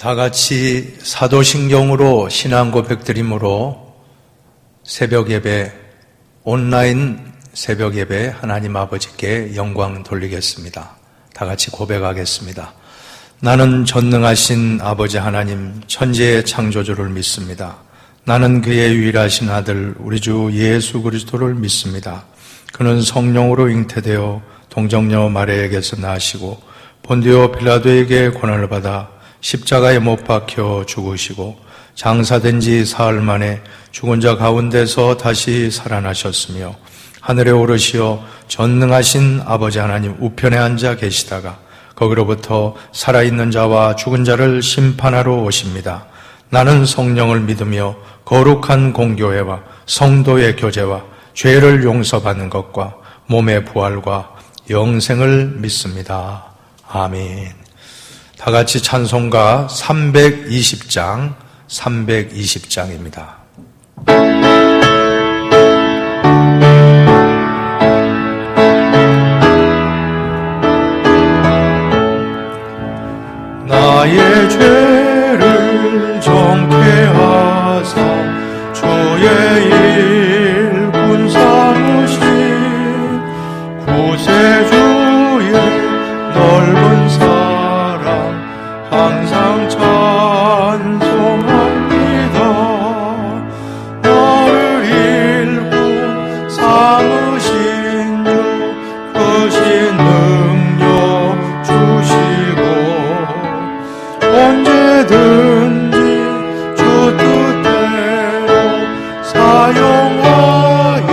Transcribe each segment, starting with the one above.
다 같이 사도신경으로 신앙 고백드림으로 새벽 예배, 온라인 새벽 예배 하나님 아버지께 영광 돌리겠습니다. 다 같이 고백하겠습니다. 나는 전능하신 아버지 하나님 천지의 창조주를 믿습니다. 나는 그의 유일하신 아들 우리 주 예수 그리스도를 믿습니다. 그는 성령으로 잉태되어 동정녀 마리아에게서 나시고 본디오 빌라도에게 고난을 받아 십자가에 못 박혀 죽으시고 장사된 지 사흘 만에 죽은 자 가운데서 다시 살아나셨으며 하늘에 오르시어 전능하신 아버지 하나님 우편에 앉아 계시다가 거기로부터 살아있는 자와 죽은 자를 심판하러 오십니다. 나는 성령을 믿으며 거룩한 공교회와 성도의 교제와 죄를 용서받는 것과 몸의 부활과 영생을 믿습니다. 아멘. 다 같이 찬송가 320장입니다. 나의 죄를 정케하사 주의 일꾼 삼으신 구세주의 넓은 사랑 항상 찬송합니다. 나를 일꾼 삼으신 주 크신 능력 주시고 언제든지 주 뜻대로 사용하여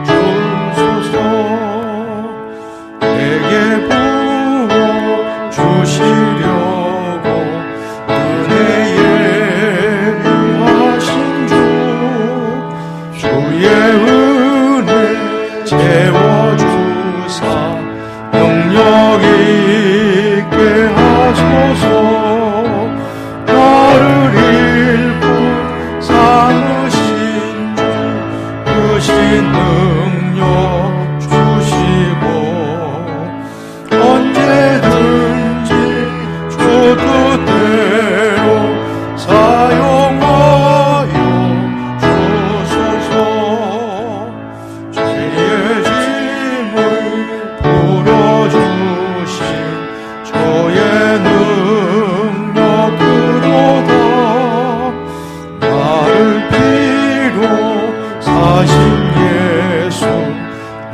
주소서. 내게 부어 주시려고 은혜 예비하신 주 주의 은혜 채워주사 능력 있게 하소서. 나를 일꾼 삼으신 주 크신 능력 주시고 언제든지 주 뜻대로 사용하여 주소서. 죄의 짐을 풀어주신 주의 능력 그로다. 나를 피로 사신 예수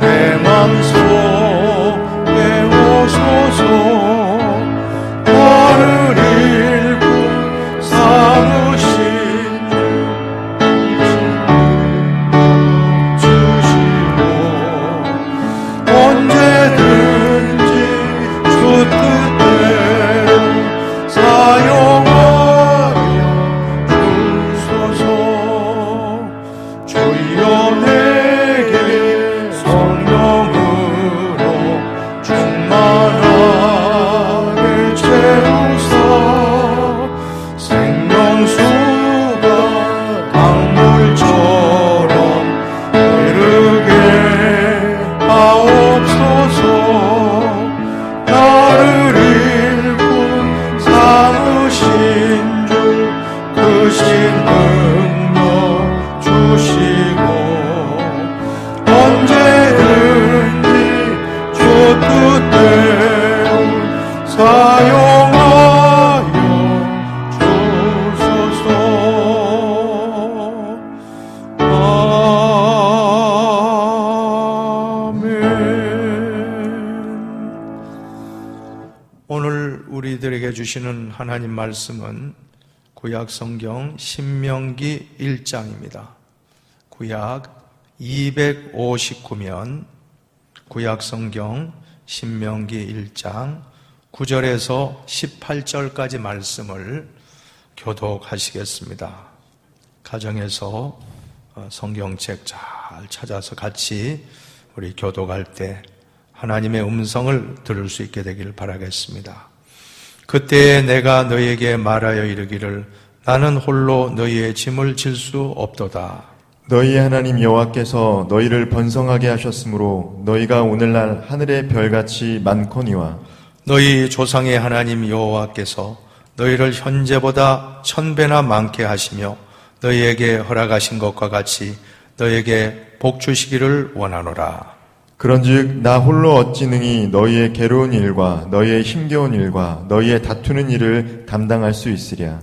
내 맘속에 오소서. 나를 일꾼 삼으신 주 주시고 언제든지 주 뜻대로 사용하여 주소서. 주여 내게 성령으로 충만하게 채우사 생명수가 강물처럼 흐르게 하옵소서. 나를 일꾼 삼으신 주 크신 능력 주시고 언제든지 주 뜻대로 사용하여 주소서. 아멘. 오늘 우리들에게 주시는 하나님 말씀은 구약 성경 신명기 1장입니다. 구약 259면 구약 성경 신명기 1장 9절에서 18절까지 말씀을 교독하시겠습니다. 가정에서 성경책 잘 찾아서 같이 우리 교독할 때 하나님의 음성을 들을 수 있게 되길 바라겠습니다. 그때에 내가 너희에게 말하여 이르기를 나는 홀로 너희의 짐을 질 수 없도다. 너희 하나님 여호와께서 너희를 번성하게 하셨으므로 너희가 오늘날 하늘의 별같이 많거니와 너희 조상의 하나님 여호와께서 너희를 현재보다 1000배나 많게 하시며 너희에게 허락하신 것과 같이 너희에게 복 주시기를 원하노라. 그런즉 나 홀로 어찌 능히 너희의 괴로운 일과 너희의 힘겨운 일과 너희의 다투는 일을 담당할 수 있으랴.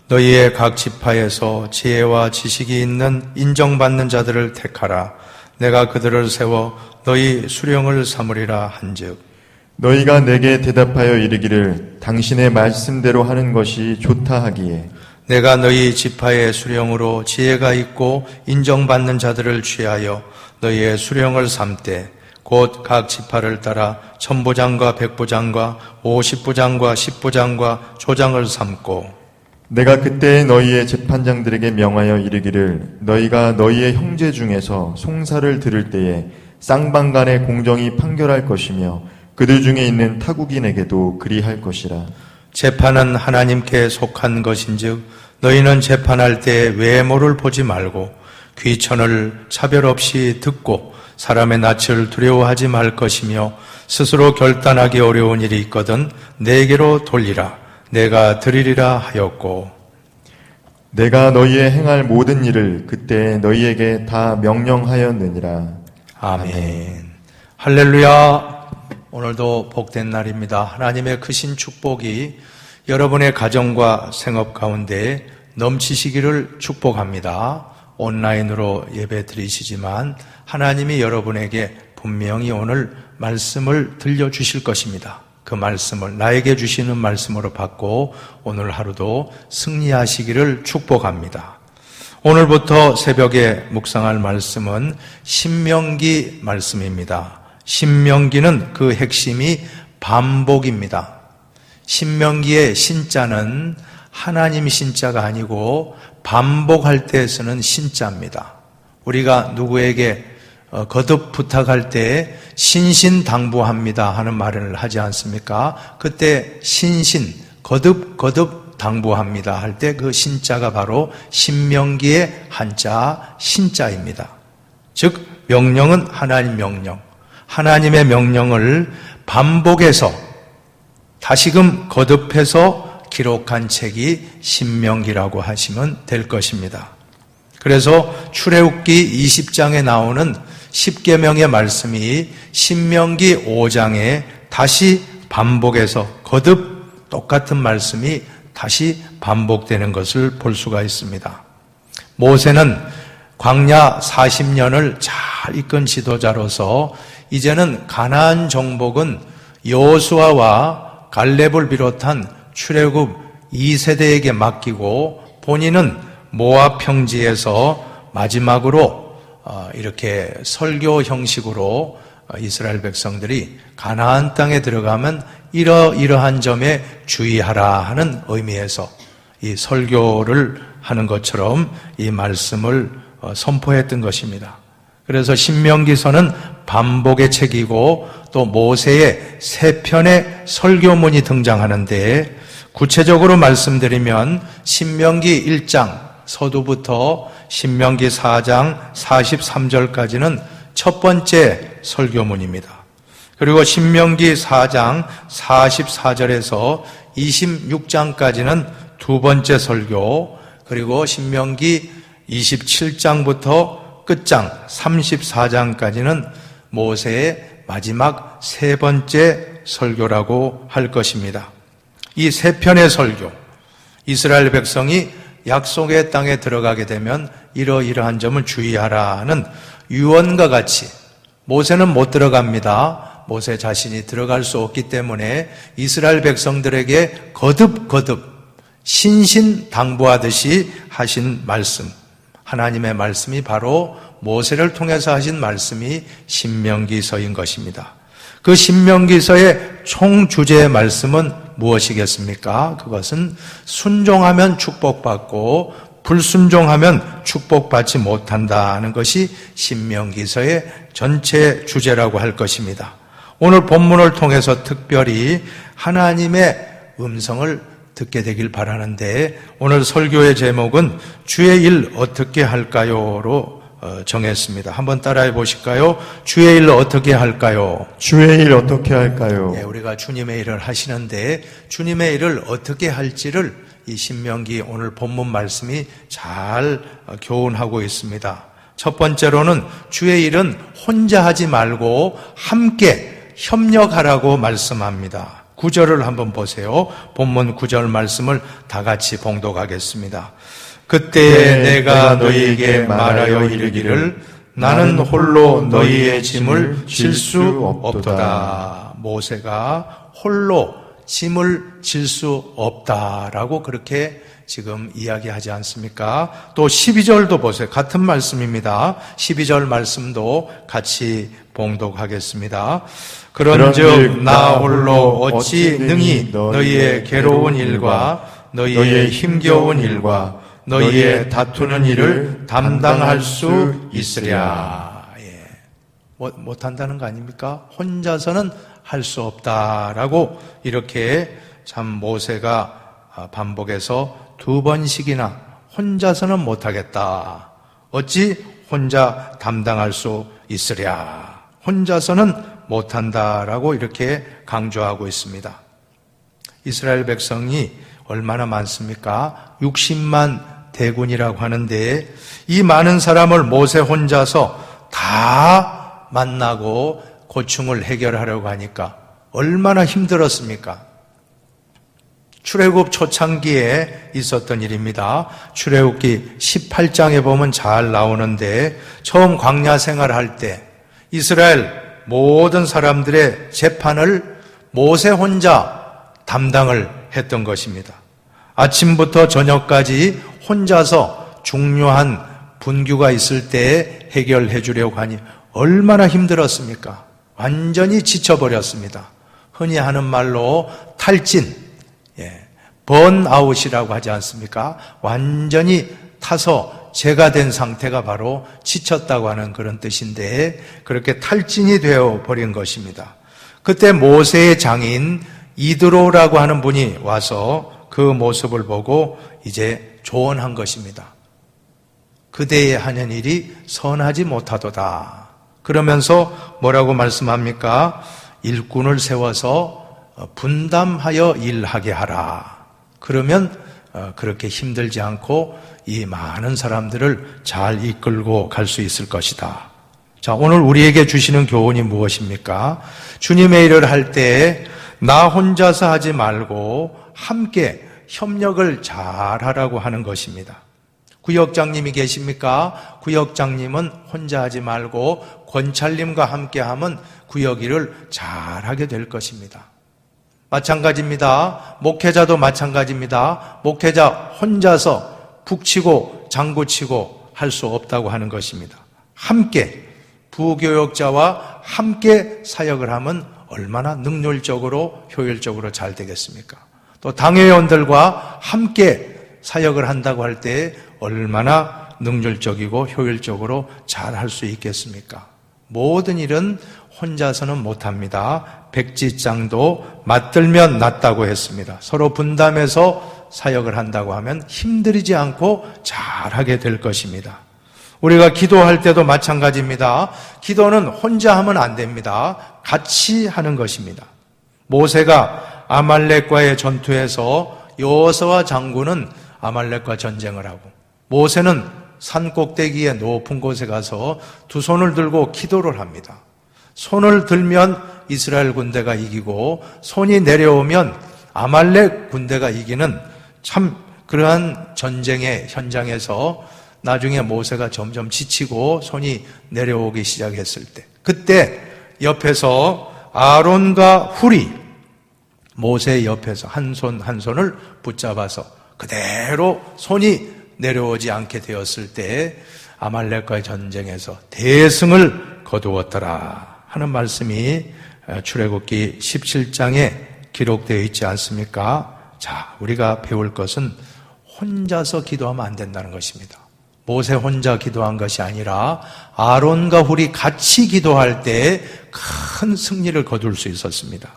너희의 각 지파에서 지혜와 지식이 있는 인정받는 자들을 택하라. 내가 그들을 세워 너희 수령을 삼으리라 한즉 너희가 내게 대답하여 이르기를 당신의 말씀대로 하는 것이 좋다 하기에 내가 너희 지파의 수령으로 지혜가 있고 인정받는 자들을 취하여 너희의 수령을 삼되 곧 각 지파를 따라 천부장과 백부장과 50부장과 10부장과 조장을 삼고 내가 그때 너희의 재판장들에게 명하여 이르기를 너희가 너희의 형제 중에서 송사를 들을 때에 쌍방간의 공정이 판결할 것이며 그들 중에 있는 타국인에게도 그리할 것이라. 재판은 하나님께 속한 것인즉 너희는 재판할 때 외모를 보지 말고 귀천을 차별 없이 듣고 사람의 낯을 두려워하지 말 것이며 스스로 결단하기 어려운 일이 있거든 내게로 돌리라. 내가 드리리라 하였고 내가 너희의 행할 모든 일을 그때 너희에게 다 명령하였느니라. 아멘. 할렐루야. 오늘도 복된 날입니다. 하나님의 크신 축복이 여러분의 가정과 생업 가운데 넘치시기를 축복합니다. 온라인으로 예배 드리시지만 하나님이 여러분에게 분명히 오늘 말씀을 들려주실 것입니다. 그 말씀을 나에게 주시는 말씀으로 받고 오늘 하루도 승리하시기를 축복합니다. 오늘부터 새벽에 묵상할 말씀은 신명기 말씀입니다. 신명기는 그 핵심이 반복입니다. 신명기의 신자는 하나님 신자가 아니고 반복할 때 쓰는 신자입니다. 우리가 누구에게 거듭 부탁할 때 신신당부합니다 하는 말을 하지 않습니까? 그때 거듭 당부합니다 할 때 그 신자가 바로 신명기의 한자 신자입니다. 즉 명령은 하나님 명령, 하나님의 명령을 반복해서 다시금 거듭해서 기록한 책이 신명기라고 하시면 될 것입니다. 그래서 출애굽기 20장에 나오는 10계명의 말씀이 신명기 5장에 다시 반복해서 거듭 똑같은 말씀이 다시 반복되는 것을 볼 수가 있습니다. 모세는 광야 40년을 잘 이끈 지도자로서 이제는 가나안 정복은 여호수아와 갈렙을 비롯한 출애굽 2세대에게 맡기고 본인은 모압 평지에서 마지막으로 이렇게 설교 형식으로 이스라엘 백성들이 가나안 땅에 들어가면 이러이러한 점에 주의하라 하는 의미에서 이 설교를 하는 것처럼 이 말씀을 선포했던 것입니다. 그래서 신명기서는 반복의 책이고 또 모세의 세 편의 설교문이 등장하는데 구체적으로 말씀드리면 신명기 1장 서두부터 신명기 4장 43절까지는 첫 번째 설교문입니다. 그리고 신명기 4장 44절에서 26장까지는 두 번째 설교, 그리고 신명기 27장부터 끝장 34장까지는 모세의 마지막 세 번째 설교라고 할 것입니다. 이 세 편의 설교, 이스라엘 백성이 약속의 땅에 들어가게 되면 이러이러한 점을 주의하라는 유언과 같이 모세는 못 들어갑니다. 모세 자신이 들어갈 수 없기 때문에 이스라엘 백성들에게 거듭 신신당부하듯이 하신 말씀, 하나님의 말씀이 바로 모세를 통해서 하신 말씀이 신명기서인 것입니다. 그 신명기서의 총 주제의 말씀은 무엇이겠습니까? 그것은 순종하면 축복받고 불순종하면 축복받지 못한다는 것이 신명기서의 전체 주제라고 할 것입니다. 오늘 본문을 통해서 특별히 하나님의 음성을 듣게 되길 바라는데 오늘 설교의 제목은 주의 일 어떻게 할까요로 정했습니다. 한번 따라해 보실까요? 주의 일 어떻게 할까요? 주의 일 어떻게 할까요? 예, 우리가 주님의 일을 하시는데 주님의 일을 어떻게 할지를 이 신명기 오늘 본문 말씀이 잘 교훈하고 있습니다. 첫 번째로는 주의 일은 혼자 하지 말고 함께 협력하라고 말씀합니다. 9절을 한번 보세요. 본문 9절 말씀을 다 같이 봉독하겠습니다. 그때 내가 너희에게 말하여 이르기를 나는 홀로 너희의 짐을 질 수 없도다. 모세가 홀로 짐을 질 수 없다라고 그렇게 지금 이야기하지 않습니까? 또 12절도 보세요. 같은 말씀입니다. 12절 말씀도 같이 봉독하겠습니다. 그런즉 나 홀로 어찌 능히 너희의 괴로운 일과 너희의 힘겨운 일과 너희의 다투는 일을 담당할 수 있으랴. 예. 못한다는 거 아닙니까? 혼자서는 할 수 없다라고 이렇게 참 모세가 반복해서 2번씩이나 혼자서는 못하겠다. 어찌 혼자 담당할 수 있으랴. 혼자서는 못한다라고 이렇게 강조하고 있습니다. 이스라엘 백성이 얼마나 많습니까? 60만 대군이라고 하는데 이 많은 사람을 모세 혼자서 다 만나고 고충을 해결하려고 하니까 얼마나 힘들었습니까? 출애굽 초창기에 있었던 일입니다. 출애굽기 18장에 보면 잘 나오는데 처음 광야 생활할 때 이스라엘 모든 사람들의 재판을 모세 혼자 담당을 했던 것입니다. 아침부터 저녁까지 혼자서 중요한 분규가 있을 때 해결해 주려고 하니 얼마나 힘들었습니까? 완전히 지쳐버렸습니다. 흔히 하는 말로 탈진, 번아웃이라고 하지 않습니까? 완전히 타서 죄가 된 상태가 바로 지쳤다고 하는 그런 뜻인데 그렇게 탈진이 되어버린 것입니다. 그때 모세의 장인 이드로라고 하는 분이 와서 그 모습을 보고 이제 조언한 것입니다. 그대의 하는 일이 선하지 못하도다. 그러면서 뭐라고 말씀합니까? 일꾼을 세워서 분담하여 일하게 하라. 그러면 그렇게 힘들지 않고 이 많은 사람들을 잘 이끌고 갈 수 있을 것이다. 자, 오늘 우리에게 주시는 교훈이 무엇입니까? 주님의 일을 할 때 나 혼자서 하지 말고 함께 협력을 잘 하라고 하는 것입니다. 구역장님이 계십니까? 구역장님은 혼자 하지 말고 권찰님과 함께 하면 구역 일을 잘하게 될 것입니다. 마찬가지입니다. 목회자도 마찬가지입니다. 목회자 혼자서 북치고 장구치고 할 수 없다고 하는 것입니다. 함께 부교역자와 함께 사역을 하면 얼마나 능률적으로 효율적으로 잘 되겠습니까? 또 당회원들과 함께 사역을 한다고 할 때 얼마나 능률적이고 효율적으로 잘 할 수 있겠습니까? 모든 일은 혼자서는 못합니다. 백지장도 맞들면 낫다고 했습니다. 서로 분담해서 사역을 한다고 하면 힘들이지 않고 잘하게 될 것입니다. 우리가 기도할 때도 마찬가지입니다. 기도는 혼자 하면 안 됩니다. 같이 하는 것입니다. 모세가 아말렉과의 전투에서 여호수아 장군은 아말렉과 전쟁을 하고 모세는 산 꼭대기의 높은 곳에 가서 두 손을 들고 기도를 합니다. 손을 들면 이스라엘 군대가 이기고 손이 내려오면 아말렉 군대가 이기는 참 그러한 전쟁의 현장에서 나중에 모세가 점점 지치고 손이 내려오기 시작했을 때 그때 옆에서 아론과 훌이 모세의 옆에서 한 손 한 손을 붙잡아서 그대로 손이 내려오지 않게 되었을 때 아말렉과의 전쟁에서 대승을 거두었더라 하는 말씀이 출애굽기 17장에 기록되어 있지 않습니까? 자, 우리가 배울 것은 혼자서 기도하면 안 된다는 것입니다. 모세 혼자 기도한 것이 아니라 아론과 훌이 같이 기도할 때 큰 승리를 거둘 수 있었습니다.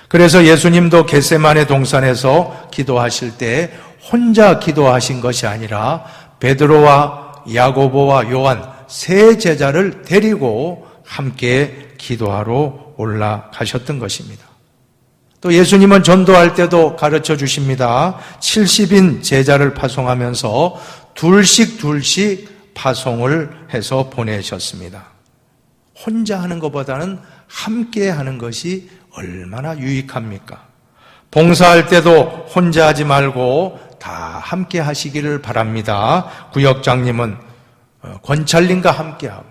그래서 예수님도 겟세마네 동산에서 기도하실 때 혼자 기도하신 것이 아니라 베드로와 야고보와 요한 세 제자를 데리고 함께 기도하러 올라가셨던 것입니다. 또 예수님은 전도할 때도 가르쳐 주십니다. 70인 제자를 파송하면서 둘씩 파송을 해서 보내셨습니다. 혼자 하는 것보다는 함께 하는 것이 얼마나 유익합니까? 봉사할 때도 혼자 하지 말고 다 함께 하시기를 바랍니다. 구역장님은 권찰님과 함께하고,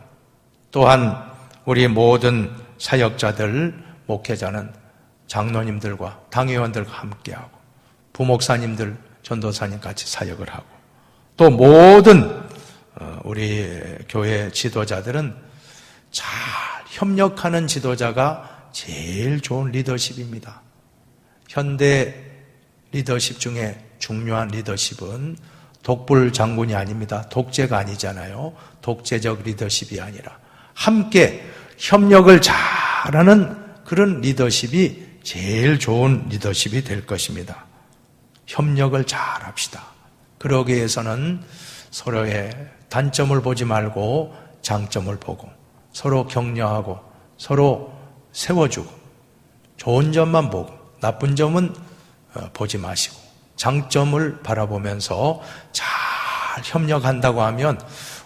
또한 우리 모든 사역자들, 목회자는 장로님들과 당회원들과 함께하고, 부목사님들, 전도사님 같이 사역을 하고, 또 모든 우리 교회 지도자들은 잘 협력하는 지도자가 제일 좋은 리더십입니다. 현대 리더십 중에 중요한 리더십은 독불 장군이 아닙니다. 독재가 아니잖아요. 독재적 리더십이 아니라 함께 협력을 잘하는 그런 리더십이 제일 좋은 리더십이 될 것입니다. 협력을 잘합시다. 그러기 위해서는 서로의 단점을 보지 말고 장점을 보고, 서로 격려하고, 서로 세워주고, 좋은 점만 보고 나쁜 점은 보지 마시고 장점을 바라보면서 잘 협력한다고 하면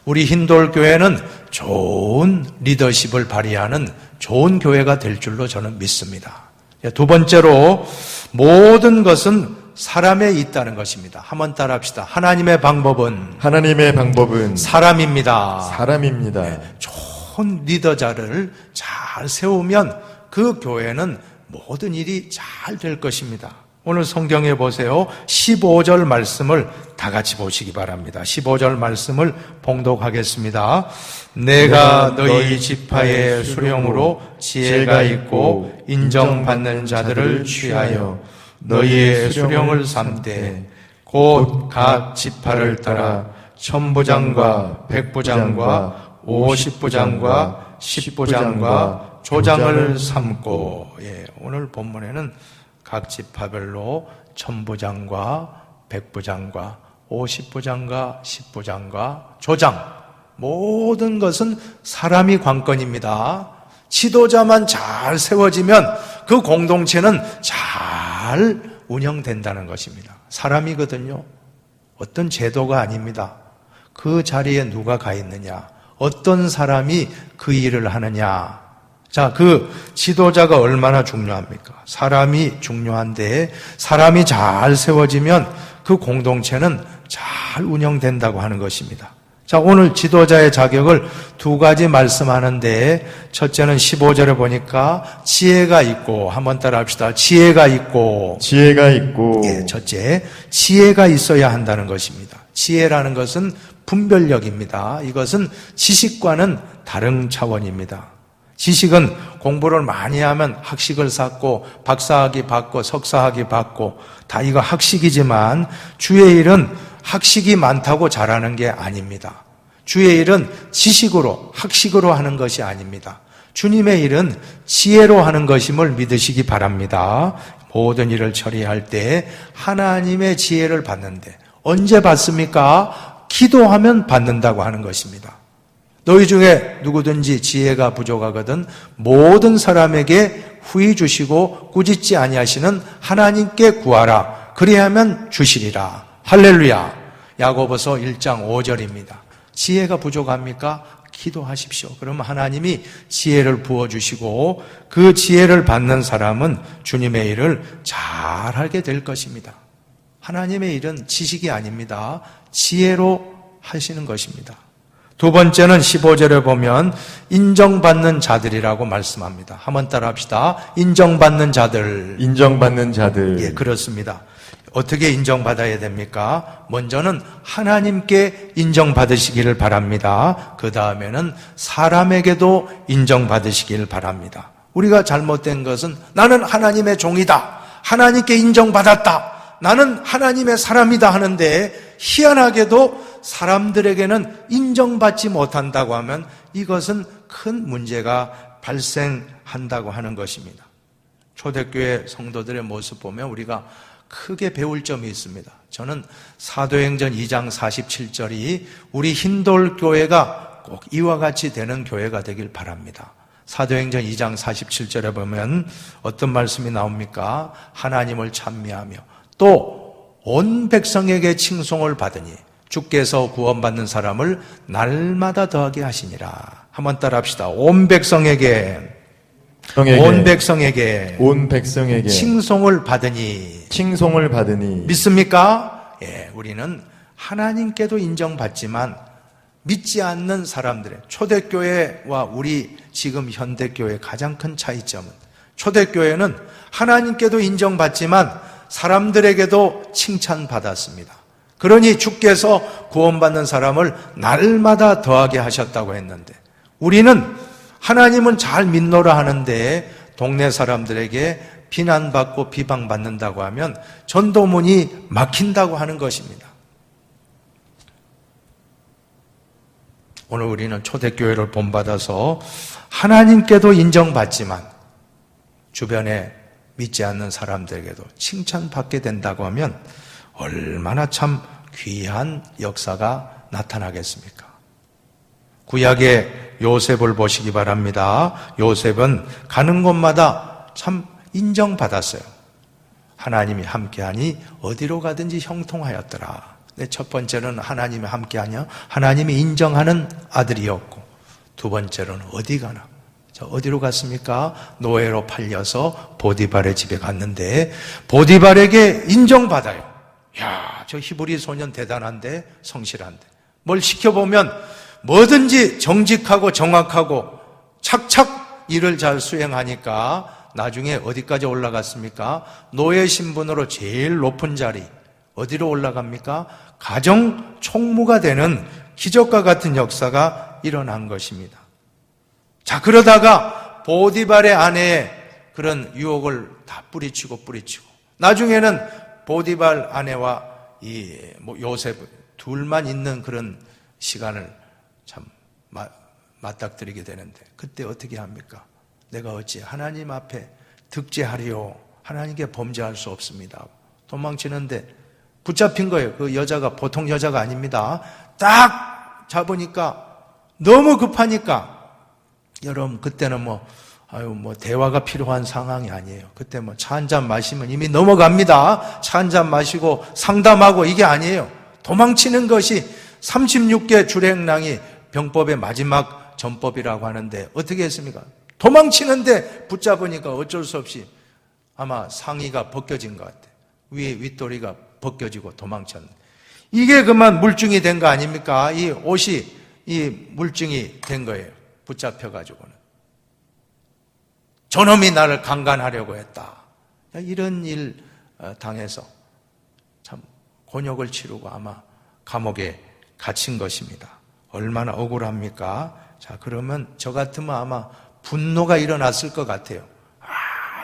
우리 흰돌교회는 좋은 리더십을 발휘하는 좋은 교회가 될 줄로 저는 믿습니다. 두 번째로, 모든 것은 사람에 있다는 것입니다. 한번 따라합시다. 하나님의 방법은 사람입니다. 사람입니다. 좋은 리더자를 잘 세우면 그 교회는 모든 일이 잘 될 것입니다. 오늘 성경에 보세요. 15절 말씀을 다 같이 보시기 바랍니다. 15절 말씀을 봉독하겠습니다. 내가 너희 지파의 수령으로 지혜가 있고 인정받는 자들을 취하여 너희의 수령을 삼되 곧 각 지파를 따라 천부장과 백부장과 50부장과 10부장과 조장을 삼고, 오늘 본문에는 각 지파별로 천부장과 백부장과 50부장과 10부장과 조장, 모든 것은 사람이 관건입니다. 지도자만 잘 세워지면 그 공동체는 잘 운영된다는 것입니다. 사람이거든요. 어떤 제도가 아닙니다. 그 자리에 누가 가 있느냐, 어떤 사람이 그 일을 하느냐. 자, 그 지도자가 얼마나 중요합니까? 사람이 중요한데, 사람이 잘 세워지면 그 공동체는 잘 운영된다고 하는 것입니다. 자, 오늘 지도자의 자격을 두 가지 말씀하는데, 첫째는 15절에 보니까 지혜가 있고, 한번 따라 합시다. 지혜가 있고. 첫째, 지혜가 있어야 한다는 것입니다. 지혜라는 것은 분별력입니다. 이것은 지식과는 다른 차원입니다. 지식은 공부를 많이 하면 학식을 쌓고 박사학위 받고 석사학위 받고 다 이거 학식이지만, 주의 일은 학식이 많다고 잘하는 게 아닙니다. 주의 일은 지식으로, 학식으로 하는 것이 아닙니다. 주님의 일은 지혜로 하는 것임을 믿으시기 바랍니다. 모든 일을 처리할 때 하나님의 지혜를 받는데, 언제 받습니까? 기도하면 받는다고 하는 것입니다. 너희 중에 누구든지 지혜가 부족하거든 모든 사람에게 후히 주시고 꾸짖지 아니하시는 하나님께 구하라. 그리하면 주시리라. 할렐루야. 야고보서 1장 5절입니다. 지혜가 부족합니까? 기도하십시오. 그러면 하나님이 지혜를 부어주시고 그 지혜를 받는 사람은 주님의 일을 잘하게 될 것입니다. 하나님의 일은 지식이 아닙니다. 지혜로 하시는 것입니다. 두 번째는 15절에 보면 인정받는 자들이라고 말씀합니다. 한번 따라 합시다. 인정받는 자들. 예, 그렇습니다. 어떻게 인정받아야 됩니까? 먼저는 하나님께 인정받으시기를 바랍니다. 그 다음에는 사람에게도 인정받으시기를 바랍니다. 우리가 잘못된 것은 나는 하나님의 종이다, 하나님께 인정받았다, 나는 하나님의 사람이다 하는데, 희한하게도 사람들에게는 인정받지 못한다고 하면 이것은 큰 문제가 발생한다고 하는 것입니다. 초대교회 성도들의 모습 보면 우리가 크게 배울 점이 있습니다. 저는 사도행전 2장 47절이 우리 흰돌교회가 꼭 이와 같이 되는 교회가 되길 바랍니다. 사도행전 2장 47절에 보면 어떤 말씀이 나옵니까? 하나님을 찬미하며 또 온 백성에게 칭송을 받으니 주께서 구원받는 사람을 날마다 더하게 하시니라. 한번 따라 합시다. 온 백성에게 칭송을 받으니 믿습니까? 예, 우리는 하나님께도 인정받지만 믿지 않는 사람들의 초대교회와 우리 지금 현대교회의 가장 큰 차이점은 초대교회는 하나님께도 인정받지만 사람들에게도 칭찬받았습니다. 그러니 주께서 구원받는 사람을 날마다 더하게 하셨다고 했는데 우리는 하나님은 잘 믿노라 하는데 동네 사람들에게 비난받고 비방받는다고 하면 전도문이 막힌다고 하는 것입니다. 오늘 우리는 초대교회를 본받아서 하나님께도 인정받지만 주변에 믿지 않는 사람들에게도 칭찬받게 된다고 하면 얼마나 참 귀한 역사가 나타나겠습니까? 구약의 요셉을 보시기 바랍니다. 요셉은 가는 곳마다 참 인정받았어요. 하나님이 함께하니 어디로 가든지 형통하였더라. 첫 번째는 하나님이 함께하냐? 하나님이 인정하는 아들이었고 두 번째로는 어디 가나? 어디로 갔습니까? 노예로 팔려서 보디발의 집에 갔는데 보디발에게 인정받아요. 야, 저 히브리 소년 대단한데 성실한데 뭘 시켜보면 뭐든지 정직하고 정확하고 착착 일을 잘 수행하니까 나중에 어디까지 올라갔습니까? 노예 신분으로 제일 높은 자리 어디로 올라갑니까? 가정 총무가 되는 기적과 같은 역사가 일어난 것입니다. 자, 그러다가 보디발의 아내의 그런 유혹을 다 뿌리치고 나중에는 보디발 아내와 요셉 둘만 있는 그런 시간을 참 맞닥뜨리게 되는데 그때 어떻게 합니까? 내가 어찌 하나님 앞에 득죄하리요? 하나님께 범죄할 수 없습니다. 도망치는데 붙잡힌 거예요. 그 여자가 보통 여자가 아닙니다. 딱 잡으니까 너무 급하니까 여러분 그때는 대화가 필요한 상황이 아니에요. 그때 차 한잔 마시면 이미 넘어갑니다. 차 한잔 마시고 상담하고 이게 아니에요. 도망치는 것이 36개 주례행랑이 병법의 마지막 전법이라고 하는데 어떻게 했습니까? 도망치는데 붙잡으니까 어쩔 수 없이 아마 상의가 벗겨진 것 같아요. 위에 윗도리가 벗겨지고 도망쳤는데 이게 그만 물증이 된 거 아닙니까? 이 옷이 이 물증이 된 거예요. 붙잡혀가지고는 저놈이 나를 강간하려고 했다. 이런 일 당해서 참 곤욕을 치르고 아마 감옥에 갇힌 것입니다. 얼마나 억울합니까? 자, 그러면 저 같으면 아마 분노가 일어났을 것 같아요.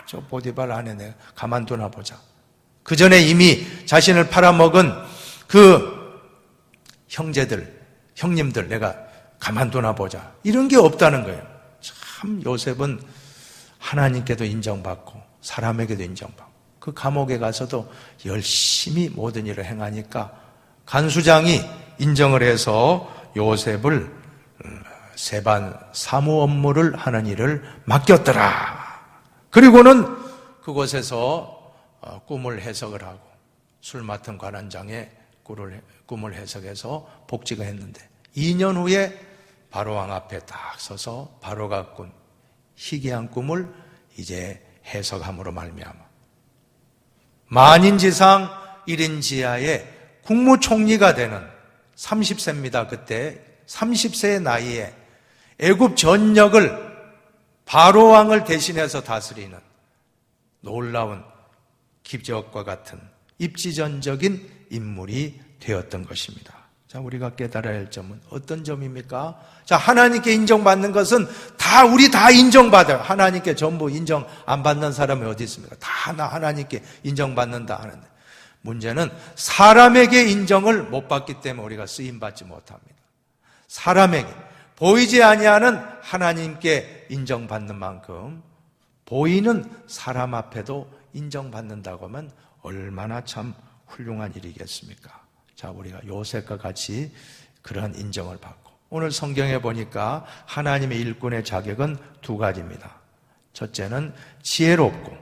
저 보디발 안에 내가 가만두나 보자. 그 전에 이미 자신을 팔아먹은 그 형님들 내가 가만두나 보자. 이런 게 없다는 거예요. 참 요셉은 하나님께도 인정받고 사람에게도 인정받고 그 감옥에 가서도 열심히 모든 일을 행하니까 간수장이 인정을 해서 요셉을 세반 사무 업무를 하는 일을 맡겼더라. 그리고는 그곳에서 꿈을 해석을 하고 술 맡은 관원장의 꿈을 해석해서 복직을 했는데 2년 후에 바로왕 앞에 딱 서서 바로가 꾼 희귀한 꿈을 이제 해석함으로 말미암아 만인지상 1인 지하의 국무총리가 되는 30세입니다. 그때 30세의 나이에 애굽 전역을 바로왕을 대신해서 다스리는 놀라운 기적과 같은 입지전적인 인물이 되었던 것입니다. 자, 우리가 깨달아야 할 점은 어떤 점입니까? 자, 하나님께 인정받는 것은 우리 다 인정받아요. 하나님께 전부 인정 안 받는 사람이 어디 있습니까? 다 나 하나님께 인정받는다 하는데 문제는 사람에게 인정을 못 받기 때문에 우리가 쓰임받지 못합니다. 사람에게 보이지 아니하는 하나님께 인정받는 만큼 보이는 사람 앞에도 인정받는다고 하면 얼마나 참 훌륭한 일이겠습니까? 자, 우리가 요셉과 같이 그러한 인정을 받고 오늘 성경에 보니까 하나님의 일꾼의 자격은 두 가지입니다. 첫째는 지혜롭고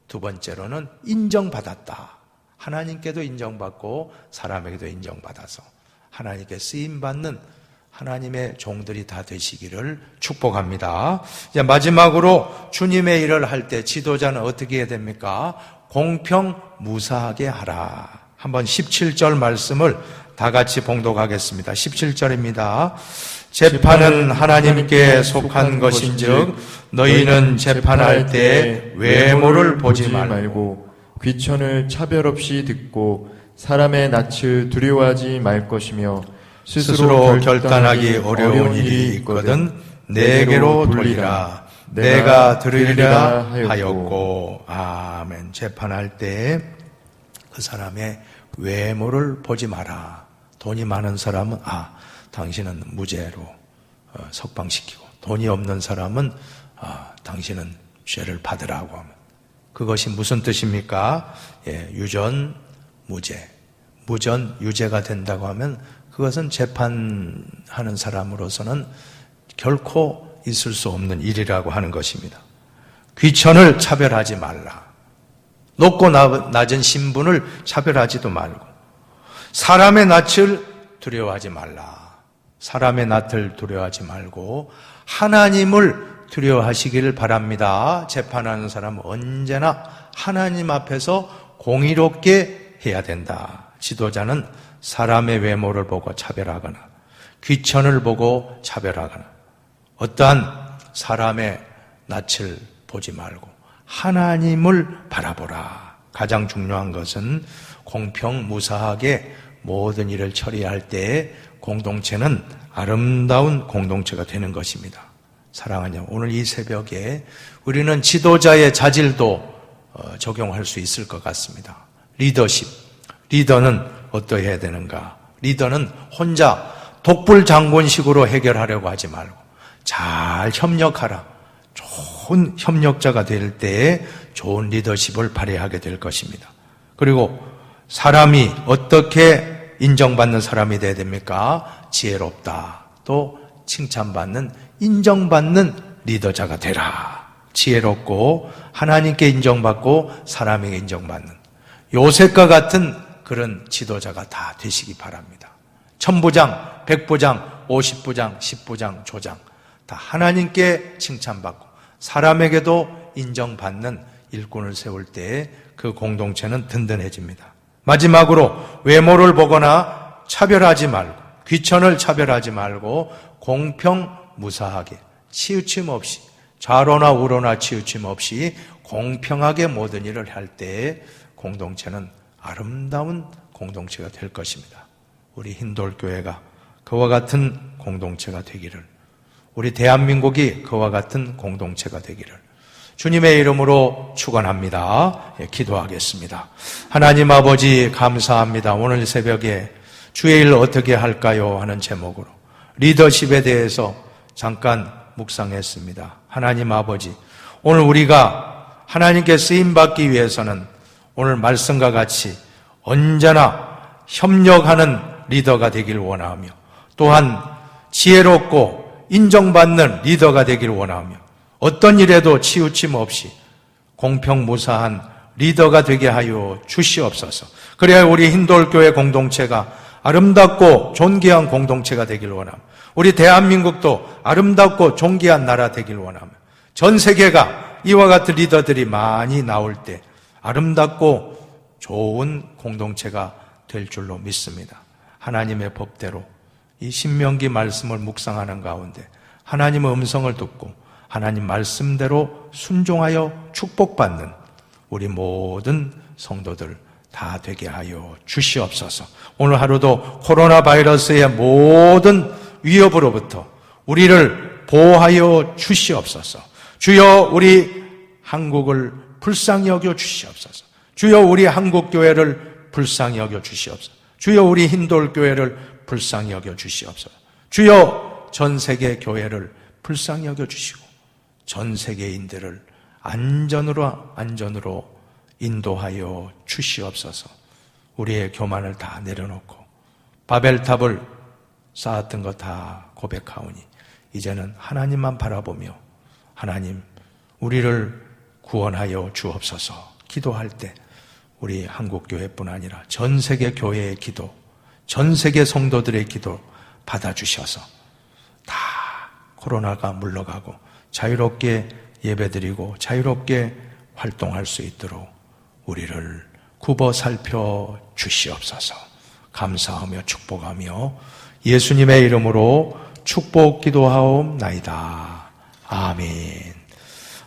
두 번째로는 인정받았다. 하나님께도 인정받고 사람에게도 인정받아서 하나님께 쓰임받는 하나님의 종들이 다 되시기를 축복합니다. 이제 마지막으로 주님의 일을 할 때 지도자는 어떻게 해야 됩니까? 공평무사하게 하라. 한번 17절 말씀을 다 같이 봉독하겠습니다. 17절입니다. 재판은 하나님께 속한 것인즉 너희는 재판할 때 외모를 보지 말고 귀천을 차별 없이 듣고 사람의 낯을 두려워하지 말 것이며 스스로 결단하기 어려운 일이 있거든 내게로 돌리라. 내가 들으리라 하였고. 아멘. 재판할 때 그 사람의 외모를 보지 마라. 돈이 많은 사람은 당신은 무죄로 석방시키고, 돈이 없는 사람은 당신은 죄를 받으라고 하면, 그것이 무슨 뜻입니까? 유전, 무죄, 무전, 유죄가 된다고 하면 그것은 재판하는 사람으로서는 결코 있을 수 없는 일이라고 하는 것입니다. 귀천을 차별하지 말라. 높고 낮은 신분을 차별하지도 말고, 사람의 낯을 두려워하지 말라. 사람의 낯을 두려워하지 말고 하나님을 두려워하시기를 바랍니다. 재판하는 사람은 언제나 하나님 앞에서 공의롭게 해야 된다. 지도자는 사람의 외모를 보고 차별하거나 귀천을 보고 차별하거나 어떠한 사람의 낯을 보지 말고 하나님을 바라보라. 가장 중요한 것은 공평무사하게 모든 일을 처리할 때 공동체는 아름다운 공동체가 되는 것입니다. 사랑하는 여러분, 오늘 이 새벽에 우리는 지도자의 자질도 적용할 수 있을 것 같습니다. 리더십. 리더는 어떠해야 되는가? 리더는 혼자 독불장군식으로 해결하려고 하지 말고 잘 협력하라. 좋은 협력자가 될 때 좋은 리더십을 발휘하게 될 것입니다. 그리고 사람이 어떻게 인정받는 사람이 돼야 됩니까? 지혜롭다. 또 칭찬받는, 인정받는 리더자가 되라. 지혜롭고 하나님께 인정받고 사람에게 인정받는 요셉과 같은 그런 지도자가 다 되시기 바랍니다. 천부장, 백부장, 50부장, 10부장, 조장 다 하나님께 칭찬받고 사람에게도 인정받는 일꾼을 세울 때 그 공동체는 든든해집니다. 마지막으로 외모를 보거나 차별하지 말고, 귀천을 차별하지 말고 공평무사하게, 치우침 없이, 좌로나 우로나 치우침 없이 공평하게 모든 일을 할 때 공동체는 아름다운 공동체가 될 것입니다. 우리 흰돌교회가 그와 같은 공동체가 되기를, 우리 대한민국이 그와 같은 공동체가 되기를 주님의 이름으로 축원합니다. 기도하겠습니다. 하나님 아버지 감사합니다. 오늘 새벽에 주의 일 어떻게 할까요? 하는 제목으로 리더십에 대해서 잠깐 묵상했습니다. 하나님 아버지, 오늘 우리가 하나님께 쓰임받기 위해서는 오늘 말씀과 같이 언제나 협력하는 리더가 되길 원하며 또한 지혜롭고 인정받는 리더가 되길 원하며 어떤 일에도 치우침 없이 공평무사한 리더가 되게 하여 주시옵소서. 그래야 우리 흰돌교회 공동체가 아름답고 존귀한 공동체가 되길 원하며 우리 대한민국도 아름답고 존귀한 나라 되길 원하며 전 세계가 이와 같은 리더들이 많이 나올 때 아름답고 좋은 공동체가 될 줄로 믿습니다. 하나님의 법대로 이 신명기 말씀을 묵상하는 가운데 하나님의 음성을 듣고 하나님 말씀대로 순종하여 축복받는 우리 모든 성도들 다 되게 하여 주시옵소서. 오늘 하루도 코로나 바이러스의 모든 위협으로부터 우리를 보호하여 주시옵소서. 주여 우리 한국을 불쌍히 여겨 주시옵소서. 주여 우리 한국교회를 불쌍히 여겨 주시옵소서. 주여 우리 흰돌교회를 불쌍히 여겨 주시옵소서. 주여 전 세계 교회를 불쌍히 여겨 주시고 전 세계인들을 안전으로 인도하여 주시옵소서. 우리의 교만을 다 내려놓고 바벨탑을 쌓았던 것 다 고백하오니 이제는 하나님만 바라보며 하나님 우리를 구원하여 주옵소서 기도할 때 우리 한국교회뿐 아니라 전 세계 교회의 기도, 전 세계 성도들의 기도 받아주셔서 다 코로나가 물러가고 자유롭게 예배드리고 자유롭게 활동할 수 있도록 우리를 굽어 살펴 주시옵소서. 감사하며 축복하며 예수님의 이름으로 축복 기도하옵나이다. 아멘.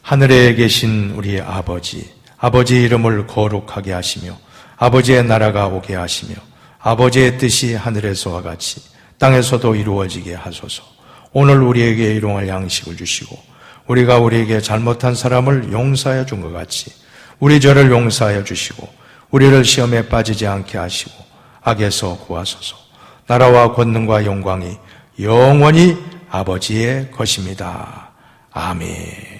하늘에 계신 우리 아버지, 아버지의 이름을 거룩하게 하시며 아버지의 나라가 오게 하시며 아버지의 뜻이 하늘에서와 같이 땅에서도 이루어지게 하소서. 오늘 우리에게 일용할 양식을 주시고 우리가 우리에게 잘못한 사람을 용서하여 준 것 같이 우리 죄를 용서하여 주시고 우리를 시험에 빠지지 않게 하시고 악에서 구하소서. 나라와 권능과 영광이 영원히 아버지의 것입니다. 아멘.